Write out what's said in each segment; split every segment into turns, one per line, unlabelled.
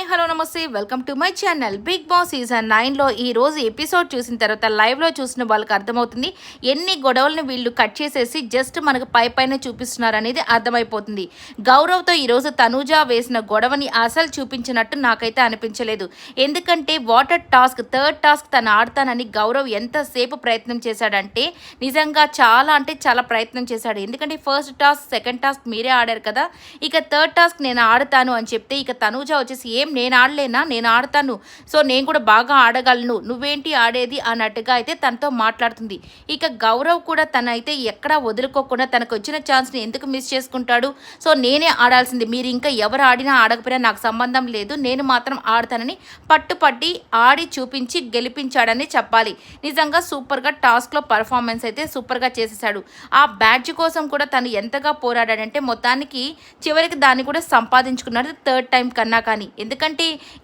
Hello నమస్తే welcome to my channel. Big boss season 9లో ఈ రోజు ఎపిసోడ్ చూసిన తర్వాత లైవ్లో చూసిన వాళ్ళకి అర్థమవుతుంది ఎన్ని గొడవలను వీళ్ళు కట్ చేసేసి జస్ట్ మనకు పైన చూపిస్తున్నారు అనేది అర్థమైపోతుంది. గౌరవ్తో ఈరోజు తనూజ వేసిన గొడవని అసలు చూపించినట్టు నాకైతే అనిపించలేదు. ఎందుకంటే వాటర్ టాస్క్ థర్డ్ టాస్క్ తను ఆడతానని గౌరవ్ ఎంతసేపు ప్రయత్నం చేశాడంటే నిజంగా చాలా ప్రయత్నం చేశాడు. ఎందుకంటే ఫస్ట్ టాస్క్ సెకండ్ టాస్క్ మీరే ఆడారు కదా, ఇక థర్డ్ టాస్క్ నేను ఆడతాను అని చెప్తే ఇక తనూజ వచ్చేసి ఏం నేను ఆడలేనా, నేను ఆడతాను, సో నేను కూడా బాగా ఆడగలను, నువ్వేంటి ఆడేది అన్నట్టుగా అయితే తనతో మాట్లాడుతుంది. ఇక గౌరవ్ కూడా తనైతే ఎక్కడా వదులుకోకుండా తనకు వచ్చిన ఛాన్స్ని ఎందుకు మిస్ చేసుకుంటాడు, సో నేనే ఆడాల్సింది, మీరు ఇంకా ఎవరు ఆడినా ఆడకపోయినా నాకు సంబంధం లేదు, నేను మాత్రం ఆడతానని పట్టుపట్టి ఆడి చూపించి గెలిపించాడని చెప్పాలి. నిజంగా సూపర్గా టాస్క్లో పర్ఫార్మెన్స్ అయితే సూపర్గా చేసేసాడు. ఆ బ్యాడ్జ్ కోసం కూడా తను ఎంతగా పోరాడాడంటే మొత్తానికి చివరికి దాన్ని కూడా సంపాదించుకున్నాడు థర్డ్ టైం కన్నా. కానీ ఎందుకంటే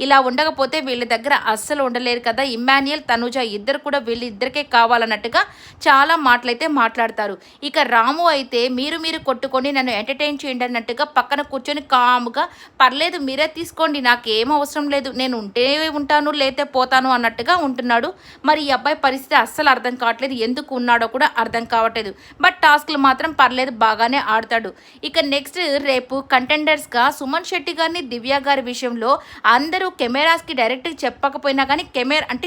ఇలా ఉండకపోతే వీళ్ళ దగ్గర అస్సలు ఉండలేరు కదా, ఇమ్మాన్యుయల్ తనుజ ఇద్దరు కూడా వీళ్ళిద్దరికే కావాలన్నట్టుగా చాలా మాటలైతే మాట్లాడతారు. ఇక రాము అయితే మీరు కొట్టుకొని నన్ను ఎంటర్టైన్ చేయండి అన్నట్టుగా పక్కన కూర్చొని కాముగా పర్లేదు మీరే తీసుకోండి, నాకు ఏం అవసరం లేదు, నేను ఉంటే ఉంటాను లేతే పోతాను అన్నట్టుగా ఉంటున్నాడు. మరి ఈ అబ్బాయి పరిస్థితి అస్సలు అర్థం కావట్లేదు, ఎందుకు ఉన్నాడో కూడా అర్థం కావట్లేదు. బట్ టాస్క్లు మాత్రం పర్లేదు బాగానే ఆడతాడు. ఇక నెక్స్ట్ రేపు కంటెండర్స్గా సుమన్ శెట్టి గారిని దివ్య గారి విషయంలో అందరూ కెమెరాస్కి డైరెక్ట్గా చెప్పకపోయినా కానీ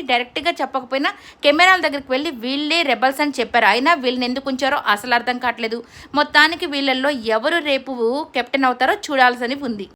డైరెక్ట్గా చెప్పకపోయినా కెమెరాల దగ్గరికి వెళ్ళి వీళ్ళే రెబల్స్ అని చెప్పారు. అయినా వీళ్ళని ఎందుకు ఉంచారో అసలు అర్థం కావట్లేదు. మొత్తానికి వీళ్ళల్లో ఎవరు రేపు కెప్టెన్ అవుతారో చూడాల్సి ఉంది.